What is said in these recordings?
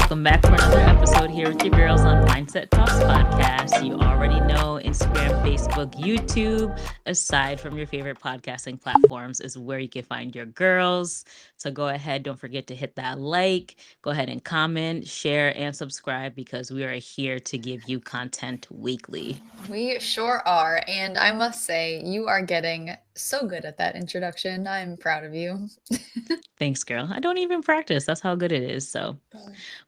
welcome back for another episode here with your girls on Mindset Talks podcast. You already know Instagram, Facebook, YouTube, aside from your favorite podcasting platforms, is where you can find your girls. So go ahead, don't forget to hit that like, go ahead and comment, share, and subscribe because we are here to give you content weekly. We sure are. And I must say, you are getting so good at that introduction. I'm proud of you. Thanks, girl. I don't even practice. That's how good it is.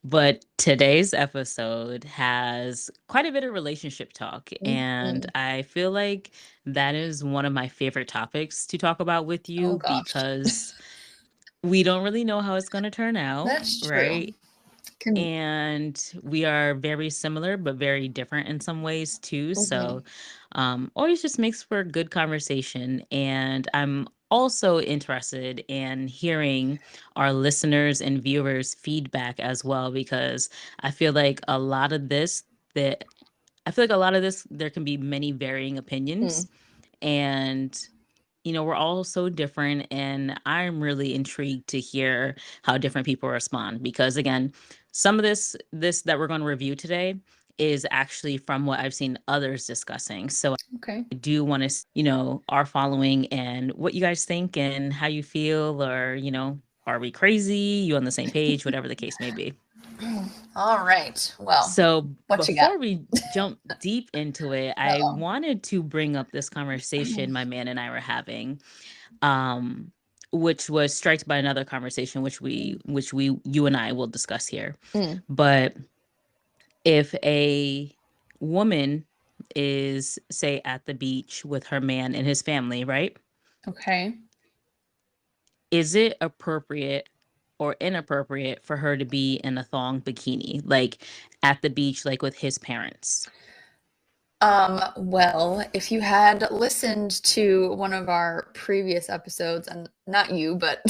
But today's episode has quite a bit of relationship talk. And Mhm. I feel like that is one of my favorite topics to talk about with Oh you gosh, because we don't really know how it's going to turn out, that's true. right? Can, And we are very similar, but very different in some ways too. mhm. So, always just makes for a good conversation. And I'm also interested in hearing our listeners and viewers' feedback as well, because I feel like a lot of this, that I feel like a lot of this, there can be many varying opinions. Mm. And we're all so different, and I'm really intrigued to hear how different people respond because again, some of this that we're going to review today is actually from what I've seen others discussing. So Okay. I do want to, our following and what you guys think and how you feel, or, are we crazy? You on the same page? Whatever the case may be. All right. Well, So what you got? before we jump deep into it, I Uh-oh. wanted to bring up this conversation my man and I were having, um, which was striked by another conversation, which we you and I will discuss here. Mm. But if a woman is, say, at the beach with her man and his family, right? Okay. Is it appropriate or inappropriate for her to be in a thong bikini, like at the beach, like with his parents? Well, if you had listened to one of our previous episodes, and not you, but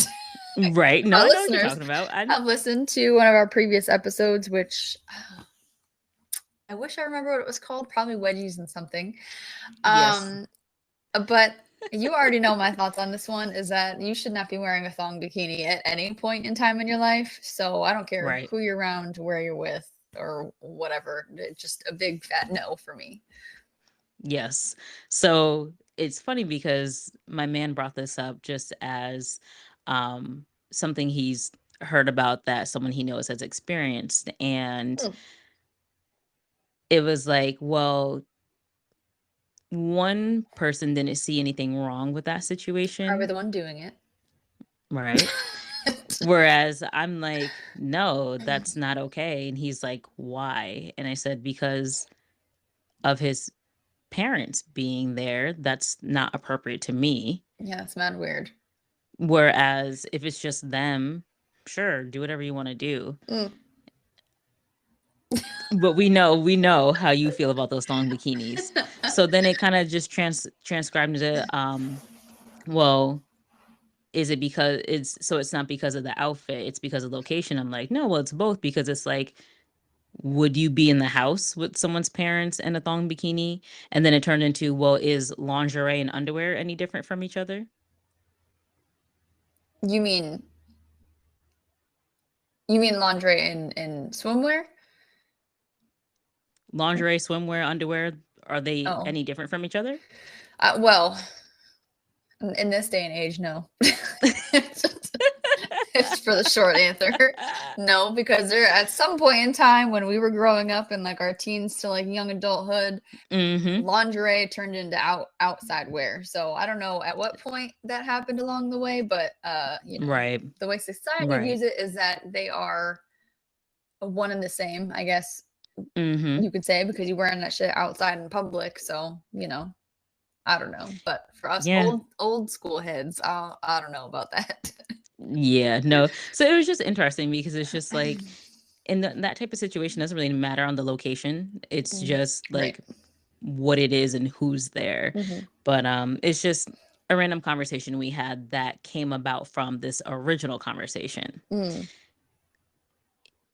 Right. No, our I know what you're listeners talking about. have listened to one of our previous episodes, which I wish I remember what it was called, probably wedgies and something. Yes. Um, but you already know my thoughts on this one is that you should not be wearing a thong bikini at any point in time in your life. So I don't care Right. who you're around, where you're with, or whatever. It's just a big fat no for me. Yes. So it's funny because my man brought this up just as something he's heard about that someone he knows has experienced. And Hmm. it was like, well, one person didn't see anything wrong with that Probably situation, the one doing it. right? Whereas I'm like, no, that's not okay. And he's like, why? And I said, because of his parents being there, that's not appropriate to me. Yeah, it's mad weird. Whereas if it's just them, sure, do whatever you want to do. Mm. But we know how you feel about those long bikinis. So then it kind of just transcribed into well, is it because it's not because of the outfit, it's because of location. I'm like, no, well, it's both, because it's like, would you be in the house with someone's parents in a thong bikini? And then it turned into, well, is lingerie and underwear any different from each other? You mean you mean lingerie and swimwear? Lingerie, swimwear, underwear, are they Oh, any different from each other? well, in this day and age, no. It's for the short answer. No, because there at some point in time when we were growing up in like our teens to like young adulthood, Mm-hmm. lingerie turned into outside wear. So I don't know at what point that happened along the way, but Right. the way society Right. views it is that they are one and the same, I guess Mm-hmm. you could say, because you're wearing that shit outside in public. So, I don't know. But for us Yeah. old school heads, I don't know about that. Yeah. No. So it was just interesting because it's just like, in that type of situation, doesn't really matter on the location. It's Mm, just right. like what it is and who's there. Hmm. But it's just a random conversation we had that came about from this original conversation. Mm.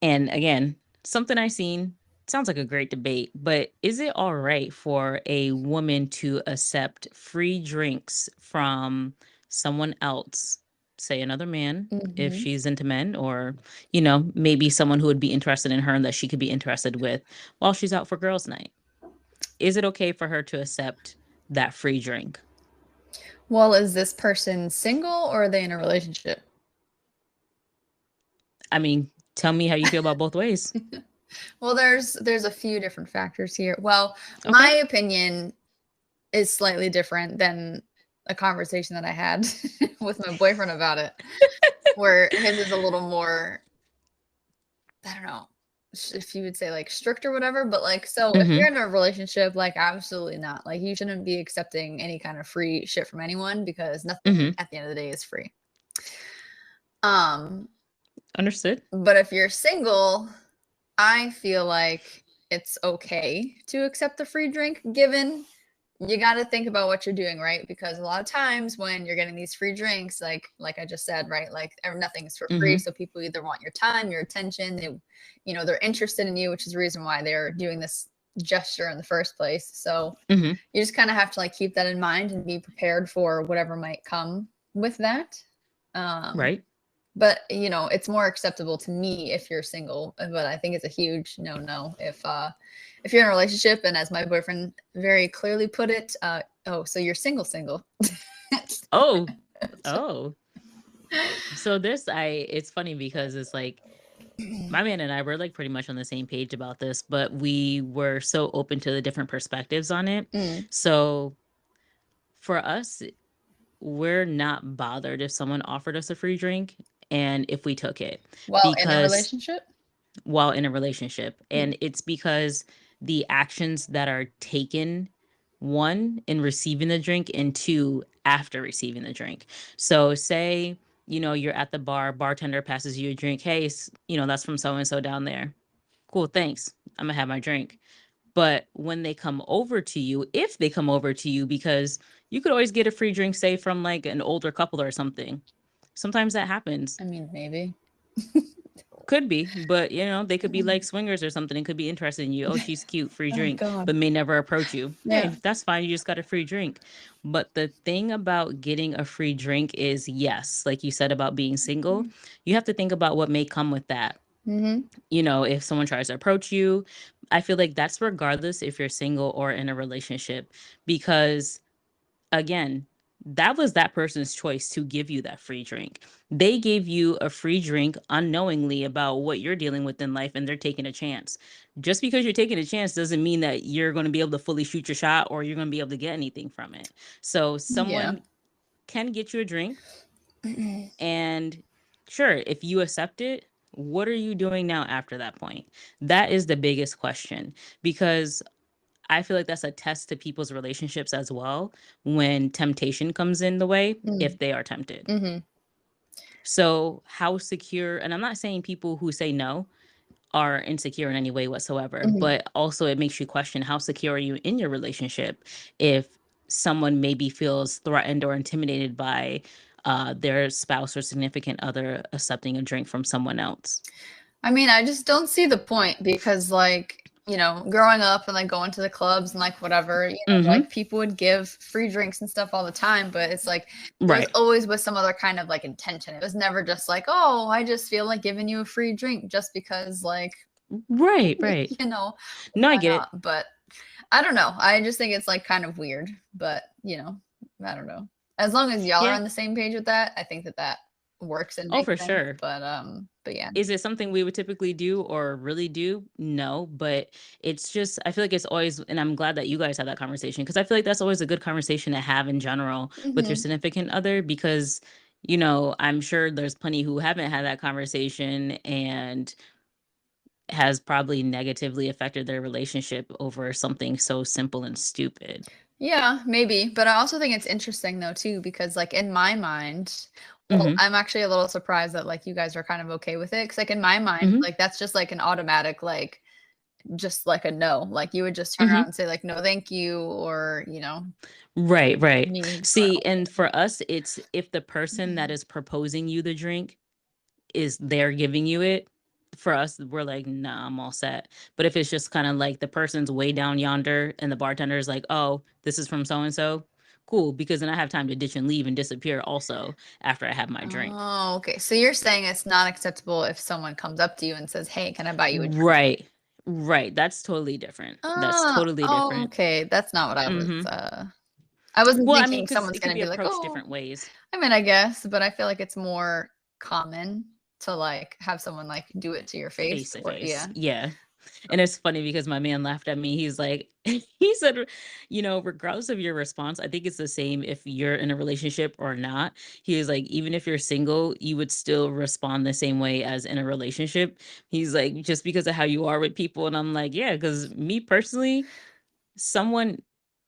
And again, something I seen, sounds like a great debate, but is it all right for a woman to accept free drinks from someone else say another man, if Hmm. she's into men, or, maybe someone who would be interested in her and that she could be interested with while she's out for girls' night. Is it okay for her to accept that free drink? Well, is this person single or are they in a relationship? I mean, tell me how you feel about both ways. Well, there's a few different factors here. Well, Okay. my opinion is slightly different than a conversation that I had with my boyfriend about it, where his is a little more, I don't know if you would say like strict or whatever, but like, so if you're Mm-hmm. in a relationship, like absolutely not. Like you shouldn't be accepting any kind of free shit from anyone because nothing Mm-hmm. at the end of the day is free. Um, Understood. but if you're single, I feel like it's okay to accept the free drink given you got to think about what you're doing, right? Because a lot of times when you're getting these free drinks, like I just said, right, like nothing's for free, Mm-hmm. so people either want your time, your attention, they're interested in you, which is the reason why they're doing this gesture in the first place. So Mm-hmm. you just kind of have to like keep that in mind and be prepared for whatever might come with that. um Right. but it's more acceptable to me if you're single, but I think it's a huge no if you're in a relationship. And as my boyfriend very clearly put it, oh, so you're single. Oh, oh. So it's funny because it's like my man and I were like pretty much on the same page about this, but we were so open to the different perspectives on it. Mm. So for us, we're not bothered if someone offered us a free drink and if we took it, Well, in a because relationship. while in a relationship, Mm. and it's because the actions that are taken, one, in receiving the drink, and two, after receiving the drink. So say, you're at the bar, bartender passes you a drink. Hey, that's from so and so down there. Cool, thanks, I'm gonna have my drink. But when they come over to you, if they come over to you, because you could always get a free drink, say from like an older couple or something. Sometimes that happens. I mean, maybe. Could be, but they could be like swingers or something and could be interested in you. Oh, she's cute, free Oh drink, God. but may never approach you. Yeah. Hey, that's fine. You just got a free drink. But the thing about getting a free drink is, yes, like you said about being single, you have to think about what may come with that. Mm-hmm. If someone tries to approach you, I feel like that's regardless if you're single or in a relationship, because again, that was that person's choice to give you that free drink. They gave you a free drink unknowingly about what you're dealing with in life, and they're taking a chance. Just because you're taking a chance doesn't mean that you're going to be able to fully shoot your shot or you're going to be able to get anything from it. So Yeah. someone can get you a drink, and sure, if you accept it, what are you doing now after that point? That is the biggest question, because I feel like that's a test to people's relationships as well when temptation comes in the way, if Mm. they are tempted. Mm-hmm. So, how secure, and I'm not saying people who say no are insecure in any way whatsoever, Mm-hmm. but also it makes you question how secure are you in your relationship if someone maybe feels threatened or intimidated by their spouse or significant other accepting a drink from someone else. I mean, I just don't see the point because, like, growing up and like going to the clubs and like whatever, Mm-hmm. like people would give free drinks and stuff all the time, but it's like it was Right. always with some other kind of like intention. It was never just like, oh, I just feel like giving you a free drink just because, like, Right. Right. No, I why get it. not? But I don't know. I just think it's like kind of weird, but I don't know. As long as y'all are Yeah. on the same page with that, I think that works and Oh, makes for sense. sure. But yeah. Is it something we would typically do or really do? No, but it's just, I feel like it's always, and I'm glad that you guys had that conversation, because I feel like that's always a good conversation to have in general with your Hmm. significant other, because, I'm sure there's plenty who haven't had that conversation and has probably negatively affected their relationship over something so simple and stupid. Yeah, maybe. But I also think it's interesting though too, because like in my mind, well, Mm-hmm. I'm actually a little surprised that like you guys are kind of okay with it. Because like in my mind, Mm-hmm. like that's just like an automatic like just like a no. Like you would just turn around Mm-hmm. and say like no thank you, or Right, right. me See, and for us, it's if the person that going is proposing you the drink is there giving you it. For us, we're like, nah, I'm all set. But if it's just kind of like the person's way down yonder and the bartender is like, oh, this is from so and so, cool, because then I have time to ditch and leave and disappear also after I have my drink. Oh, okay. So you're saying it's not acceptable if someone comes up to you and says, "Hey, can I buy you a drink?" Right. Right. That's totally different. That's totally Oh, different. okay. That's not what Mhm. I wasn't Well, I mean, thinking because someone's it could gonna be be like, approached "Oh," different ways. I mean, I guess, but I feel like it's more common to like have someone like do it to your face Face to or face. yeah. Yeah. And it's funny because my man laughed at me. He's like, he said, regardless of your response, I think it's the same if you're in a relationship or not. He was like, even if you're single, you would still respond the same way as in a relationship. He's like, just because of how you are with people. And I'm like, yeah, because me personally, someone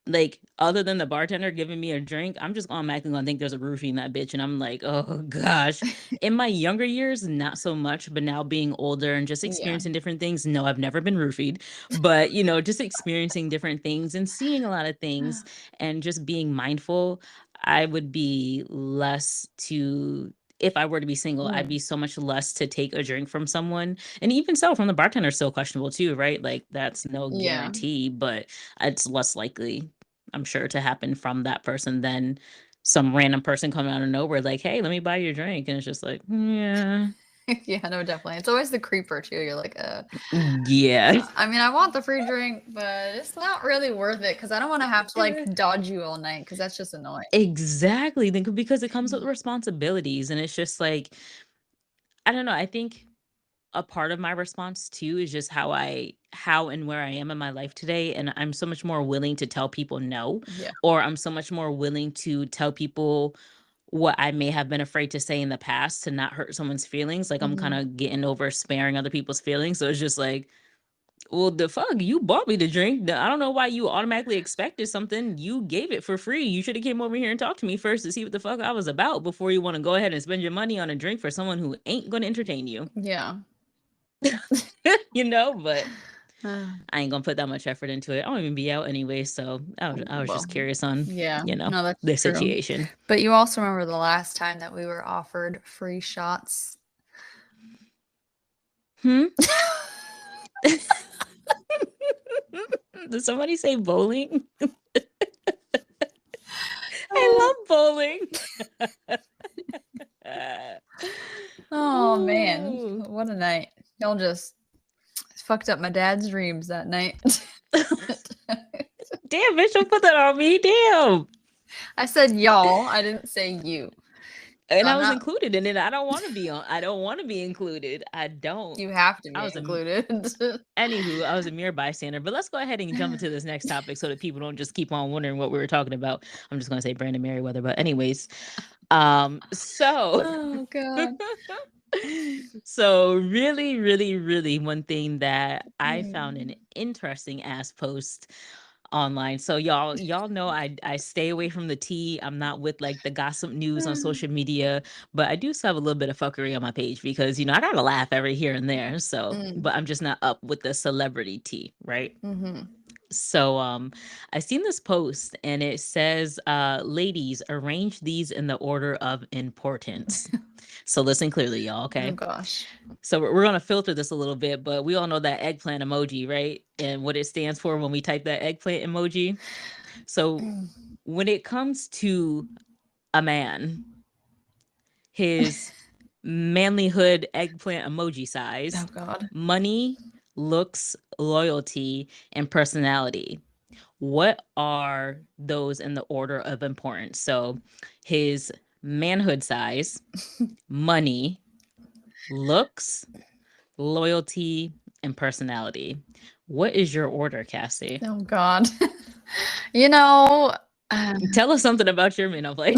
like other than the bartender giving me a drink, I'm just automatically gonna think there's a roofie in that bitch. And I'm like, oh gosh. In my younger years, not so much, but now being older and just Yeah. experiencing different things. No, I've never been roofied, but just experiencing different things and seeing a lot of things and just being mindful, I would be less to if I were to be single, I'd be Mm, so much less to take a drink from someone. And even so, from the bartender, still questionable too, right? Like that's no yeah. guarantee, but it's less likely, I'm sure, to happen from that person than some random person coming out of nowhere, like, hey, let me buy you a drink. And it's just like, yeah, Yeah, no, definitely. It's always the creeper too. You're like, yeah. I mean, I want the free drink, but it's not really worth it because I don't want to have to like dodge you all night because that's just annoying. Exactly. Because it comes with responsibilities. And it's just like, I don't know. I think a part of my response too is just how and where I am in my life today, and I'm so much more willing to tell people no, Yeah. or I'm so much more willing to tell people what I may have been afraid to say in the past to not hurt someone's feelings. Like I'm kind Hmm. of getting over sparing other people's feelings. So it's just like, well, the fuck, you bought me the drink. I don't know why you automatically expected something. You gave it for free. You should have came over here and talked to me first to see what the fuck I was about before you want to go ahead and spend your money on a drink for someone who ain't going to entertain you. Yeah. But Uh, I ain't gonna put that much effort into it. I don't even be out anyway, so I was just well, curious on, yeah. No, that's the true. situation. But you also remember the last time that we were offered free shots? Hmm? Did somebody say bowling? I love bowling. Oh man, Ooh. what a night. Y'all just fucked up my dad's dreams that night. Damn, bitch, don't put that on me. Damn. I said y'all, I didn't say you. So And I I'm was not, included in it. I don't want to be included. I don't. you have to I be was a included. Anywho, I was a mere bystander. But let's go ahead and jump into this next topic so that people don't just keep on wondering what we were talking about. I'm just gonna say Brandon Merriweather, but anyways, so Oh god. so really, really, really one thing that I found an Mm. interesting ass post online. So y'all know I stay away from the tea. I'm not with like the gossip news on social media, but I do still have a little bit of fuckery on my page because I gotta laugh every here and there. So, Mm. but I'm just not up with the celebrity tea, right? Mhm. So I seen this post and it says, ladies, arrange these in the order of importance. So listen clearly, y'all, Oh okay? gosh. So we're gonna filter this a little bit, but we all know that eggplant emoji, right? And what it stands for when we type that eggplant emoji. So when it comes to a man, his manlyhood eggplant emoji Oh size, god. money, looks, loyalty, and personality. What are those in the order of importance? So his manhood size, money, looks, loyalty, and personality. What is your order, Cassie? Oh god. You know, uh, Tell us something about your men of like.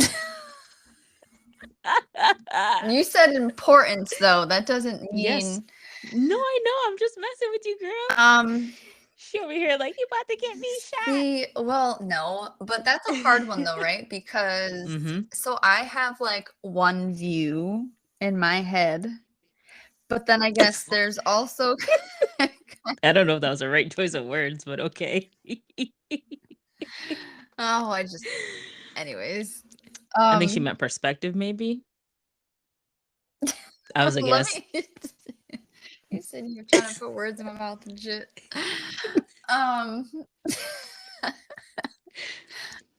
you said importance though. That doesn't Yes. mean No, I know. I'm just messing with you, girl. um She over here like you about to get me see, well, no, but that's a hard one though, shot. right? Because Mm-hmm. so I have like one view in my head, but then I guess there's also I don't know if that was the right choice of words, but okay. oh, I just anyways. I think she Um meant perspective, maybe. I was a let guess. me you said you were trying to put words in my mouth and shit. Um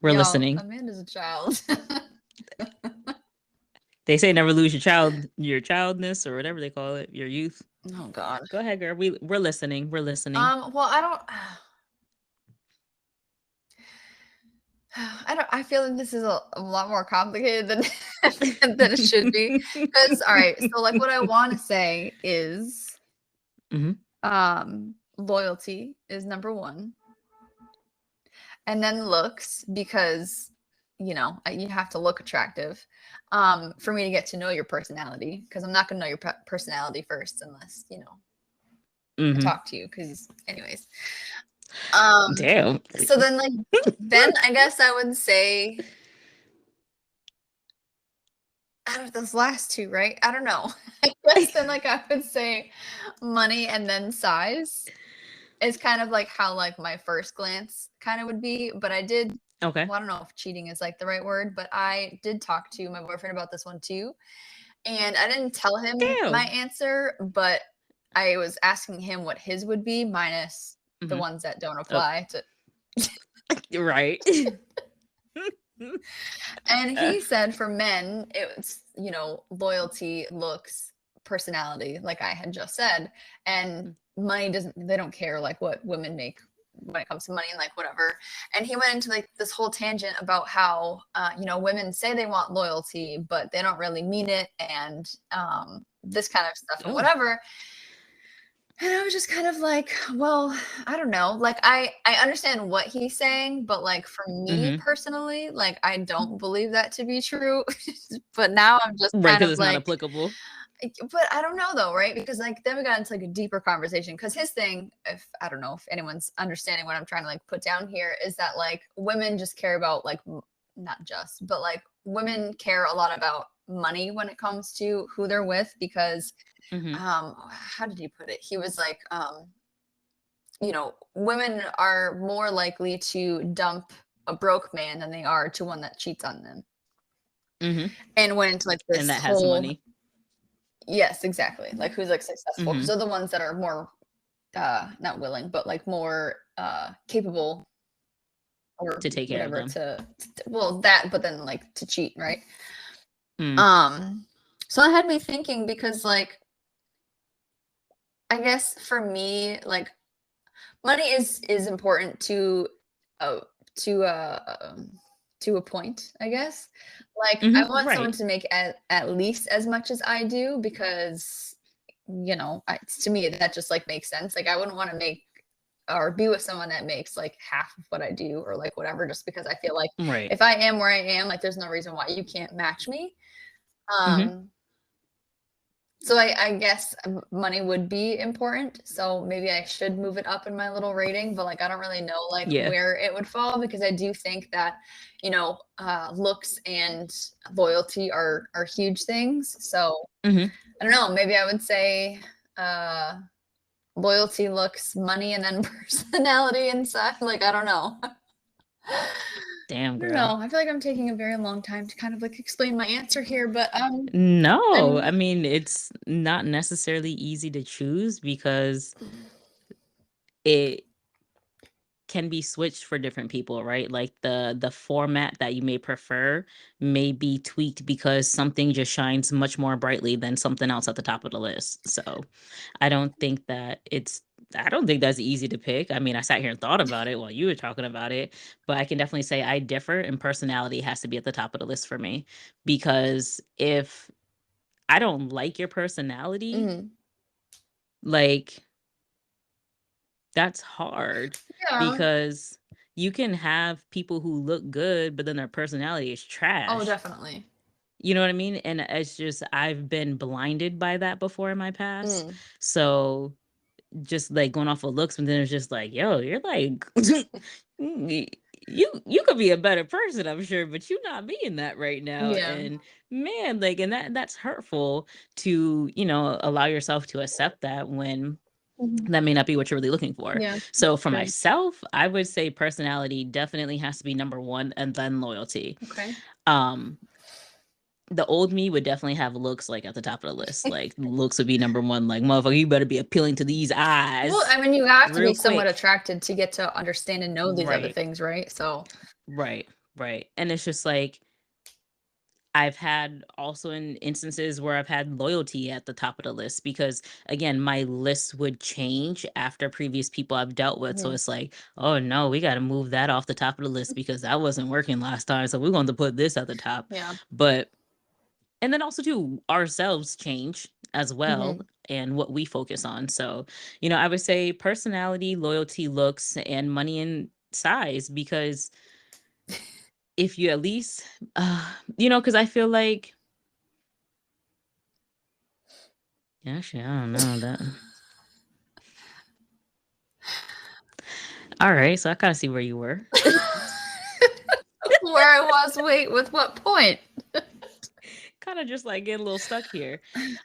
We're Yo, listening. Amanda's a child. They say never lose your childness or whatever they call it, your youth. Oh God. Go ahead, girl. We're listening. We're listening. Well, I feel like this is a lot more complicated than than it should be. Because all right, so like what I want to say is, loyalty is number one, and then looks, because you have to look attractive for me to get to know your personality, because I'm not going to know your personality first unless I talk to you, because anyways. Damn. So then then I guess I would say out of those last two, right? I don't know. I guess then I would say money and then size is kind of like how my first glance kind of would be. But I did, okay. well, I don't know if cheating is the right word, but I did talk to my boyfriend about this one too. And I didn't tell him my answer, but I was asking him what his would be, minus the ones that don't apply to. Right. And he said for men, it's, loyalty, looks, personality, like I had just said. And money they don't care what women make when it comes to money and whatever. And he went into this whole tangent about how, women say they want loyalty, but they don't really mean it. And this kind of stuff and whatever. And I was just kind of well, I don't know. I understand what he's saying, but for me personally, I don't believe that to be true. But now I'm just right, kind of it's not applicable. But I don't know though, right? Because then we got into a deeper conversation. Because his thing, if I don't know if anyone's understanding what I'm trying to put down here, is that women just care about not just, but women care a lot about money when it comes to who they're with, because how did he put it? He was women are more likely to dump a broke man than they are to one that cheats on them. And went into this and that whole, has money. Yes, exactly. Who's successful. Because they're the ones that are more not willing, but more capable or to take care whatever of them. Well, that, but then to cheat, right? So that had me thinking, because I guess for me, money is important to a point, I guess. I want someone to make at least as much as I do, because to me that just makes sense. I wouldn't want to make or be with someone that makes half of what I do, or whatever, just because I feel if I am where I am, there's no reason why you can't match me. So I guess money would be important. So maybe I should move it up in my little rating, but I don't really know where it would fall, because I do think that, looks and loyalty are huge things. So I don't know, maybe I would say loyalty, looks, money, and then personality and stuff. I don't know. Damn, girl. No, I feel I'm taking a very long time to kind of explain my answer here, but no, I mean, it's not necessarily easy to choose, because it can be switched for different people, right? The format that you may prefer may be tweaked because something just shines much more brightly than something else at the top of the list. So I don't think that's easy to pick. I mean, I sat here and thought about it while you were talking about it, but I can definitely say I differ, and personality has to be at the top of the list for me, because if I don't like your personality, that's hard. Because you can have people who look good, but then their personality is trash. Oh, definitely. You know what I mean? And it's just, I've been blinded by that before in my past. So just going off of looks, and then it's just yo, you're you could be a better person, I'm sure, but you're not being that right now. And man, and that's hurtful to, allow yourself to accept that, when that may not be what you're really looking for. So for myself, I would say personality definitely has to be number one, and then loyalty. Okay. The old me would definitely have looks at the top of the list. Looks would be number one. Motherfucker, you better be appealing to these eyes. Well, I mean, you have to be somewhat attracted to get to understand and know these other things, right? So right. Right. And it's just like I've had also in instances where I've had loyalty at the top of the list because again, my list would change after previous people I've dealt with. So Mhm. it's like, oh no, we got to move that off the top of the list because that wasn't working last time. So we're going to put this at the top. Yeah. But and then also too, ourselves change as well Mhm. and what we focus on. So, you know, I would say personality, loyalty, looks, and money and size because if you at least you know, because I feel like actually, I don't know that. All right, so I kind of see where you were. Where I was, wait, with what point? Kind of just like get a little stuck here.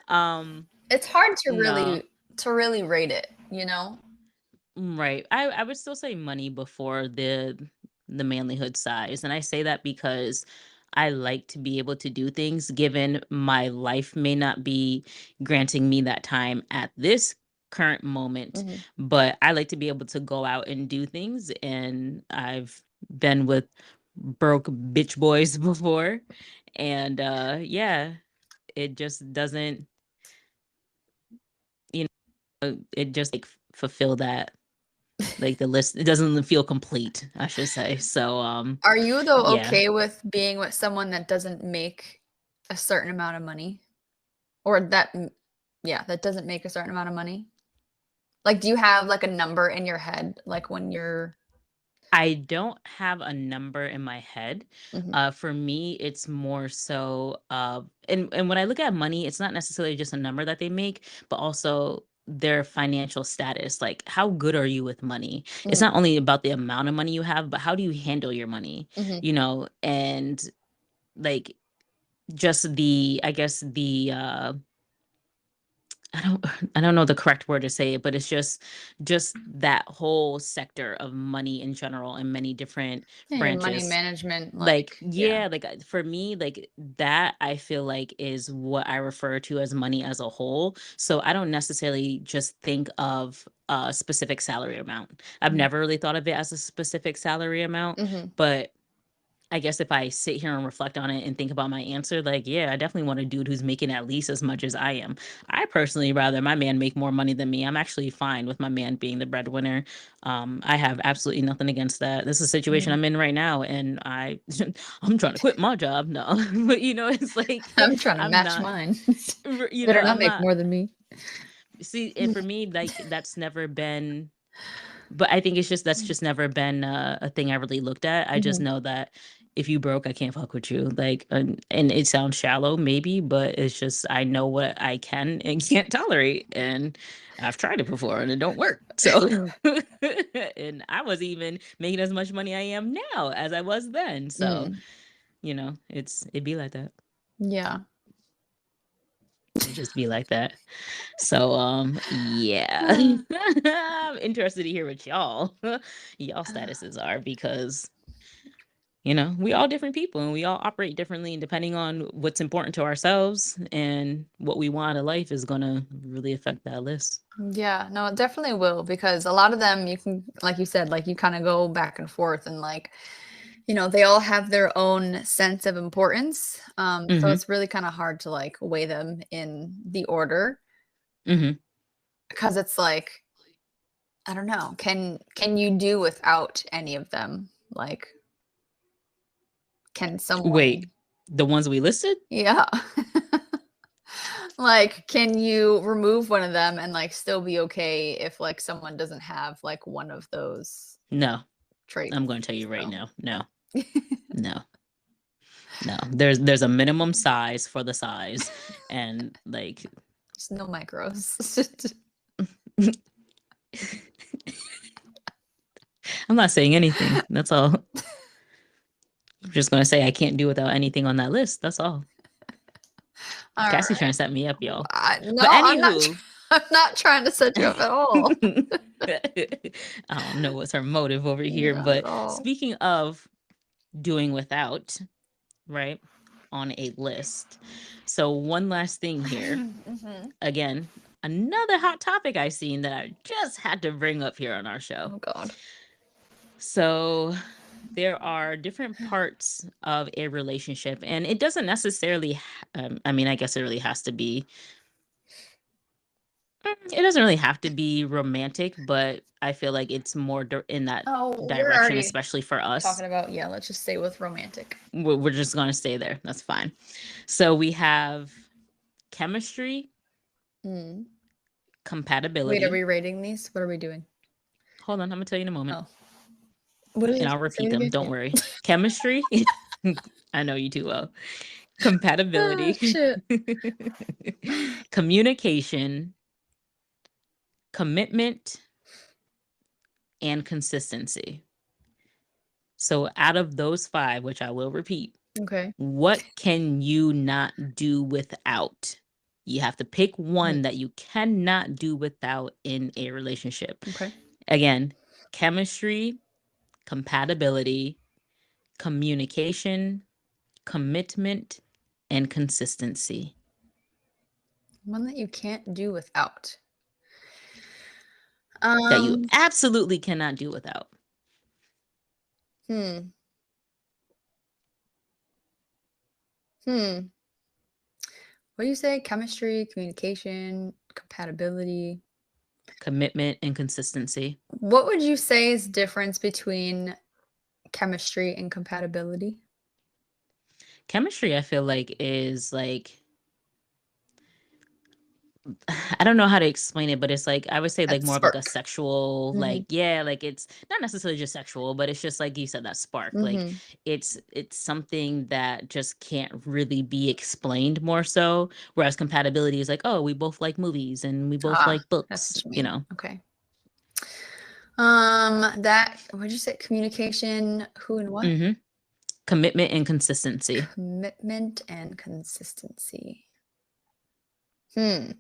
Um, It's hard no, to really rate it, you know? right. I would still say money before the manlyhood size, and I say that because I like to be able to do things. Given my life may not be granting me that time at this current moment, Mhm. but I like to be able to go out and do things. And I've been with broke bitch boys before, and yeah, it just doesn't, you know, it just like fulfill that like the list. It doesn't feel complete, I should say. So Are you though yeah. okay with being with someone that doesn't make a certain amount of money? Or that yeah, that doesn't make a certain amount of money? Like, do you have, like, a number in your head, like, when you're I don't have a number in my head. mhm, For me, it's more so, and when I look at money, it's not necessarily just a number that they make, but also their financial status. Like, how good are you with money? It's mhm, not only about the amount of money you have, but how do you handle your money? mhm, You know, and like just the, I guess I don't I don't know the correct word to say it, but it's just that whole sector of money in general and many different yeah, your money branches. management, Like, like yeah, yeah, like for me, like that I feel like is what I refer to as money as a whole. So I don't necessarily just think of a specific salary amount. I've mhm, never really thought of it as a specific salary amount, mhm, but I guess if I sit here and reflect on it and think about my answer, like, yeah, I definitely want a dude who's making at least as much as I am. I personally rather my man make more money than me. I'm actually fine with my man being the breadwinner. I have absolutely nothing against that. This is a situation mhm. I'm in right now, and I'm trying to quit my job. No, but you know, it's like I'm trying to I'm match not. mine. You know, Better not I'm make not. more than me. See, and for me, like that's never been, but I think it's just that's just never been a thing I really looked at. I just Mhm, know that if you broke, I can't fuck with you. Like, and it sounds shallow, maybe, but it's just I know what I can and can't tolerate, and I've tried it before, and it don't work. So, and I was even making as much money I am now as I was then. So, mm, you know, it'd be like that. yeah. It just be like that. So yeah. I'm interested to hear what y'all statuses are because you know, we all different people and we all operate differently and depending on what's important to ourselves and what we want out of life is gonna really affect that list. Yeah, no, it definitely will because a lot of them you can like you said, like you kind of go back and forth and like, you know, they all have their own sense of importance. So Mhm. it's really kind of hard to like weigh them in the order Mhm. because it's like, I don't know, can you do without any of them? Like, can Wait, someone the ones we listed? yeah. Like, can you remove one of them and like still be okay if like someone doesn't have like one of those No. traits? I'm gonna tell you right So now. No. No. No. There's a minimum size for the size and like Just no micros. I'm not saying anything. That's all. I'm just gonna say I can't do without anything on that list. That's all. All Cassie's trying right. to set me up, y'all. No, But I'm not. anywho, I'm not trying to set you up at all. I don't know what's her motive over here. Not at But all. speaking of doing without, right, on a list. So one last thing here. Mhm. Again, another hot topic I seen that I just had to bring up here on our show. Oh God. So there are different parts of a relationship, and it doesn't necessarily I mean, I guess it really has to be it doesn't really have to be romantic, but I feel like it's more in that Oh, we're direction, already especially for us. talking about, yeah, let's just stay with romantic. We're just going to stay there. That's fine. So we have chemistry, Mm. Wait, are compatibility. we rating these? What are we doing? Hold on, I'm going to tell you in a moment. Oh, what are And these? I'll Say repeat it them. again. Don't worry. Chemistry. I know you too well. Ah, Compatibility. shit. Communication, commitment, and consistency. So out of those 5, which I will repeat, Okay. what can you not do without? You have to pick one that you cannot do without in a relationship. Okay. Again, chemistry, compatibility, communication, commitment, and consistency. One that you can't do without. That you Um, absolutely cannot do without. hmm. Hmm. What do you say? Chemistry, communication, compatibility. Commitment and consistency. What would you say is difference between chemistry and compatibility? Chemistry, I feel like, is like I don't know how to explain it, but it's like I would say like That more of like a spark. sexual, Mhm. like yeah, like it's not necessarily just sexual, but it's just like you said, that spark. Like Mhm. it's something that just can't really be explained more so. Whereas compatibility is like, oh, we both like movies and we both Ah, like that's books, what you you mean. know. Okay. That what'd you say? Communication, who and what? Hmm. Commitment and consistency. Commitment and consistency. Hmm.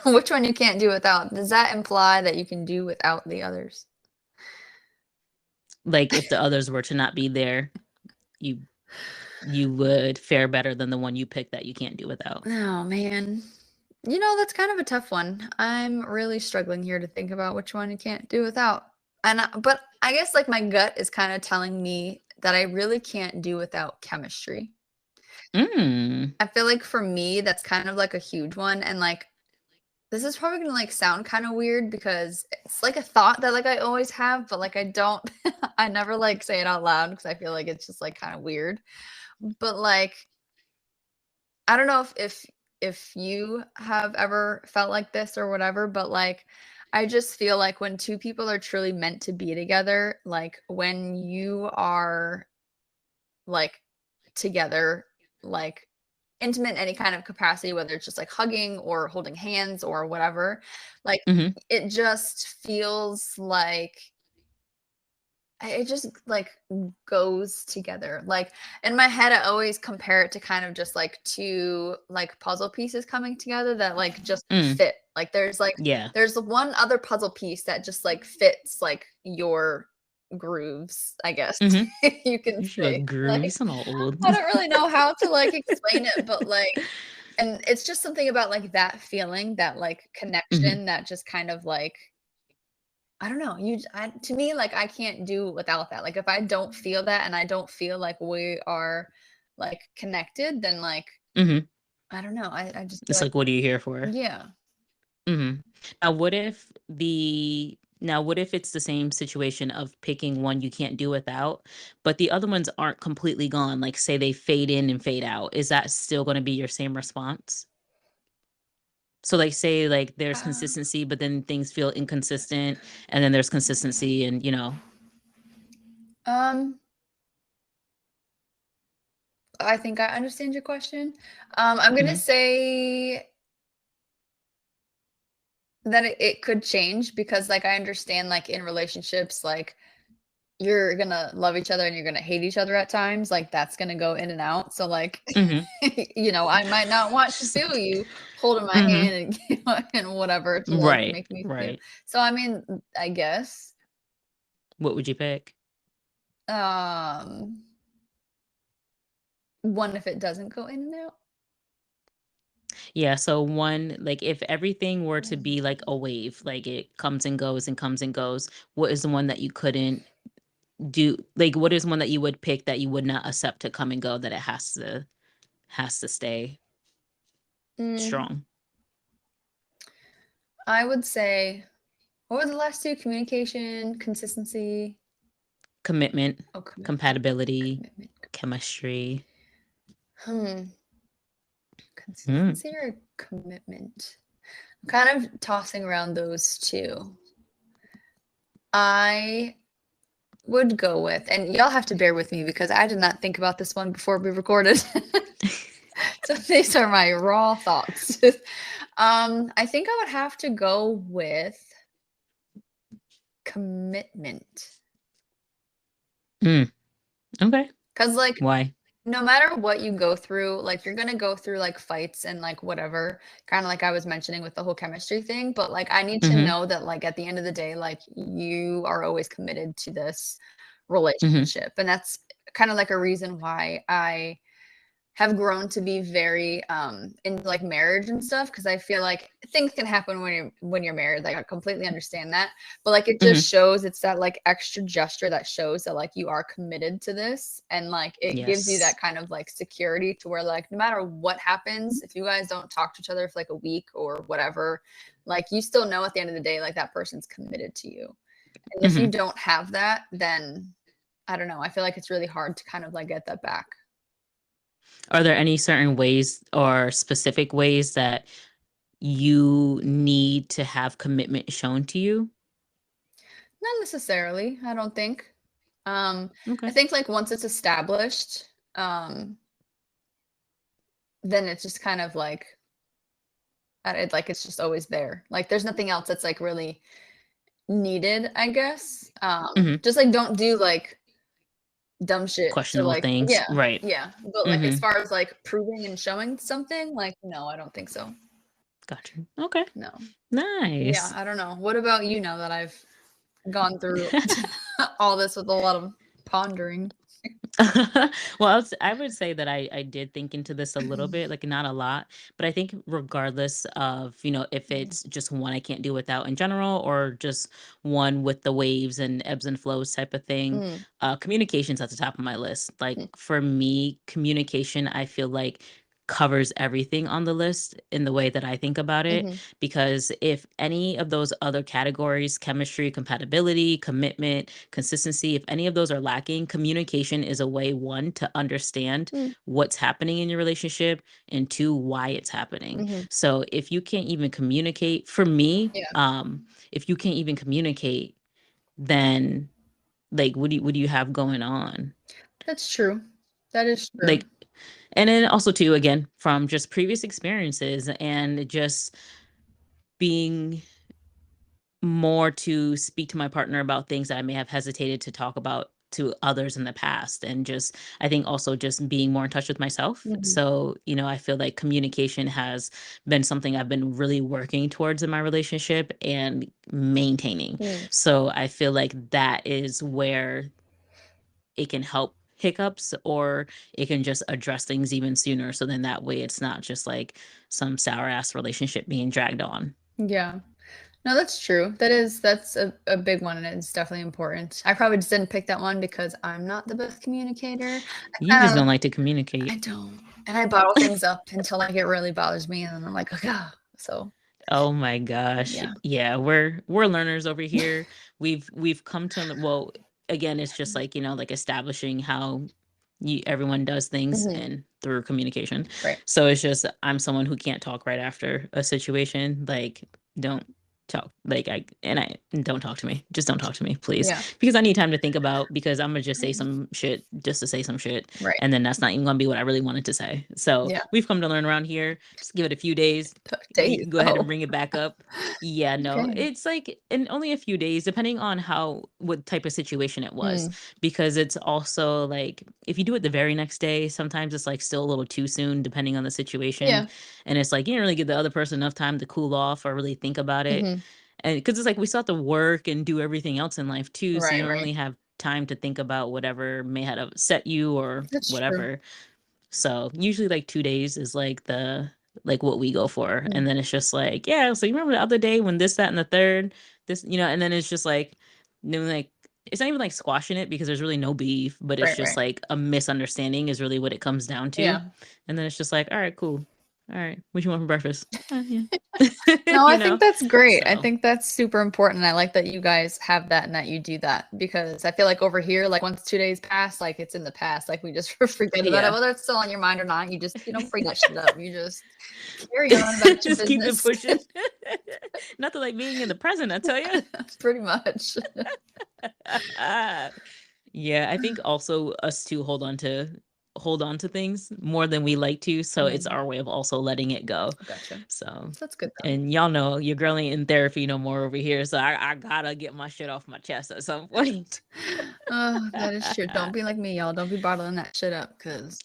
Which one you can't do without? Does that imply that you can do without the others? Like if the others were to not be there, you you would fare better than the one you picked that you can't do without. Oh man. That's kind of a tough one. I'm really struggling here to think about which one you can't do without. But I guess like my gut is kind of telling me that I really can't do without chemistry. Mm. I feel like for me that's kind of like a huge one, and like this is probably gonna like sound kind of weird because it's like a thought that like I always have, but like I don't I never like say it out loud because I feel like it's just like kind of weird. But like I don't know if you have ever felt like this or whatever, but like I just feel like when two people are truly meant to be together, like when you are like together, like intimate in any kind of capacity, whether it's just like hugging or holding hands or whatever, like Hmm. it just feels like it just like goes together. Like in my head, I always compare it to kind of just like two like puzzle pieces coming together that like just Mm. fit. Like Yeah. there's one other puzzle piece that just like fits like your grooves, I guess Hmm. you can You should say. look groovy. You Like sound all old. I don't really know how to like explain it, but like and it's just something about like that feeling, that like Hmm. connection that just kind of like I don't know. To me, like I can't do without that. Like if I don't feel that and I don't feel like we are like connected, then like Hmm. I don't know. I just feel It's like like, what are you here for? yeah. Hmm. Now what if it's the same situation of picking one you can't do without, but the other ones aren't completely gone? Like say they fade in and fade out. Is that still going to be your same response? So like say like there's Uh, consistency, but then things feel inconsistent, and then there's consistency and um, I think I understand your question. I'm gonna Mhm. say that it could change because like I understand like in relationships, like you're gonna love each other and you're gonna hate each other at times. Like that's gonna go in and out. So like Mhm. I might not want to feel you holding my Mhm. hand and and whatever to like Right. make me feel. Right. So I mean, I guess What would you pick? um one if it doesn't go in and out. Yeah, so one, like if everything were to be like Mm. a wave, like it comes and goes and comes and goes, what is the one that you couldn't what is one that you would pick that you would not accept to come and go, that it has to stay Mm, strong? I would say, what were the last two? Communication, consistency. Commitment, Oh, commitment. compatibility, Commitment. chemistry. Hmm. Mm, Consistency or commitment? I'm kind of tossing around those two. I would go with, and y'all have to bear with me because I did not think about this one before we recorded. So these are my raw thoughts. I think I would have to go with commitment. mm, okay. Because, like, Why? no matter what you go through, like, you're gonna go through, like, fights and, like, whatever, kinda like I was mentioning with the whole chemistry thing, but, like, I need to Mm-hmm. know that, like, at the end of the day, like, you are always committed to this Mm-hmm. relationship, and that's kinda like a reason why I have grown to be very into like marriage and stuff because I feel like things can happen when you're married. Like I completely understand that. But like it just Mm-hmm. shows it's that like extra gesture that shows that like you are committed to this and like it gives you Yes. that kind of like security to where like no matter what happens, if you guys don't talk to each other for like a week or whatever, like you still know at the end of the day like that person's committed to you. And if you Mm-hmm. don't have that, then I don't know. I feel like it's really hard to kind of like get that back. Are there any certain ways or specific ways that you need to have commitment shown to you? Not necessarily, I don't think. I Okay. think like once it's established, um, then it's just kind of like it's just always there. Like there's nothing else that's like really needed, I guess. Mm-hmm. Just like don't do like dumb shit to Questionable like things. yeah, Right. yeah. But like as Mm-hmm. far as like proving and showing something, like no, I don't think so. Gotcha. Okay. No. Yeah, Nice. I don't know. What about you now that I've gone through all this with a lot of pondering? Well, I would say that I did think into this a little bit, like not a lot, but I think regardless of, if Mm, it's just one I can't do without in general, or just one with the waves and ebbs and flows type of thing, mm, communication's at the top of my list. Like mm, for me, communication, I feel like covers everything on the list in the way that I think about it. mhm, Because if any of those other categories, chemistry, compatibility, commitment, consistency, if any of those are lacking, communication is a way, one, to understand mm, what's happening in your relationship, and two, why it's happening. mhm. So if you can't even communicate, for me, Yeah, if you can't even communicate, then like what do you have going on? that's true. That is true. Like, and then also too, again, from just previous experiences and just being more to speak to my partner about things that I may have hesitated to talk about to others in the past. And just, I think also just being more in touch with myself. Mhm, So, I feel like communication has been something I've been really working towards in my relationship and maintaining. mm, So I feel like that is where it can help hiccups, or it can just address things even sooner. So then that way it's not just like some sour ass relationship being dragged on. yeah. No, that's true. That's a big one, and it's definitely important. I probably just didn't pick that one because I'm not the best communicator. You I just kind of don't like to I communicate. don't, and I bottle things up until like it really bothers me, and then I'm like, "Okay." So, Oh my gosh. yeah. Yeah, we're learners over here. We've come to, well, again, it's just like, like establishing how everyone does things Mhm, and through communication. right. So it's just I'm someone who can't talk right after a situation. Like, don't talk. Like, I don't talk to me. Just don't talk to me, please. Yeah. Because I need time to think about, because I'm gonna just say some shit just to say some shit. Right. And then that's not even gonna be what I really wanted to say. So Yeah. we've come to learn around here. Just give it a few days. You Days. can go ahead and Oh, bring it back up. Yeah, no, okay. it's like in only a few days, depending on what type of situation it was. Mm. Because it's also like if you do it the very next day, sometimes it's like still a little too soon, depending on the situation. Yeah. And it's like you don't really give the other person enough time to cool off or really think about it. Mhm. And because it's like we still have to work and do everything else in life too. So you Right, don't right. really have time to think about whatever may have upset you or That's true. whatever. So usually like 2 days is like what we go for. Mm. And then it's just like, yeah, so you remember the other day when this, that, and the third, this, and then it's just like, then like it's not even like squashing it because there's really no beef, but it's just Right. like a misunderstanding is really what it comes down to. Yeah. And then it's just like, all right, cool. All right, what you want for breakfast? Yeah. No, I You think know? that's great. I So think that's super important. I like that you guys have that and that you do that because I feel like over here, like once 2 days pass, like it's in the past. Like we just forget about it, yeah. whether it's still on your mind or not. You just you don't bring that shit up. You just carry on about your Just keep it business. pushing. Nothing like being in the present, I tell you. Pretty much. Yeah, I think also us to hold on to things more than we like to, so it's our way of also letting it go. Gotcha. So, That's good though. and y'all know your girl ain't in therapy no more over here, so I gotta get my shit off my chest at some point. Oh, that is true. Don't be like me, y'all. Don't be bottling that shit up because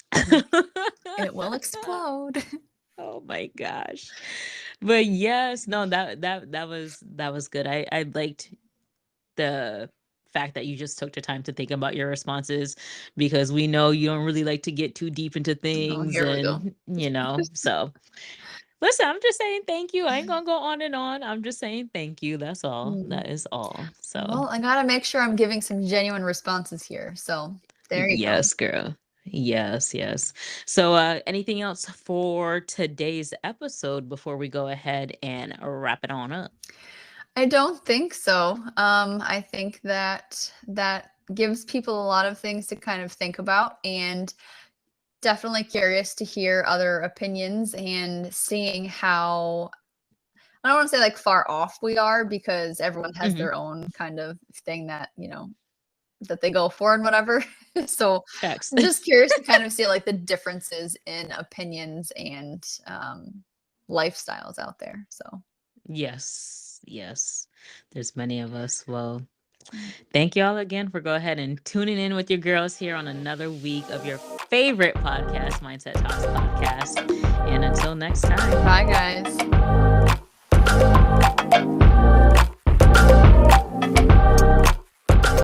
it will explode. Oh my gosh. But yes, no, that was good. I liked the fact that you just took the time to think about your responses because we know you don't really like to get too deep into Oh, things here we go. and so listen, I'm just saying thank you. I ain't gonna go on and on. I'm just saying thank you. That's all. That is all. So Well, I gotta make sure I'm giving some genuine responses here. So there you go. yes, girl. Yes, yes. So anything else for today's episode before we go ahead and wrap it on up? I don't think so. I think that that gives people a lot of things to kind of think about and definitely curious to hear other opinions and seeing how I don't want to say like far off we are because everyone has Hmm. their own kind of thing that, that they go for and whatever. So Facts. I'm just curious to kind of see like the differences in opinions and lifestyles out there. So Yes, yes. There's many of us. Well, thank y'all again for go ahead and tuning in with your girls here on another week of your favorite podcast, Mindset Talks podcast. And until next time. bye, guys.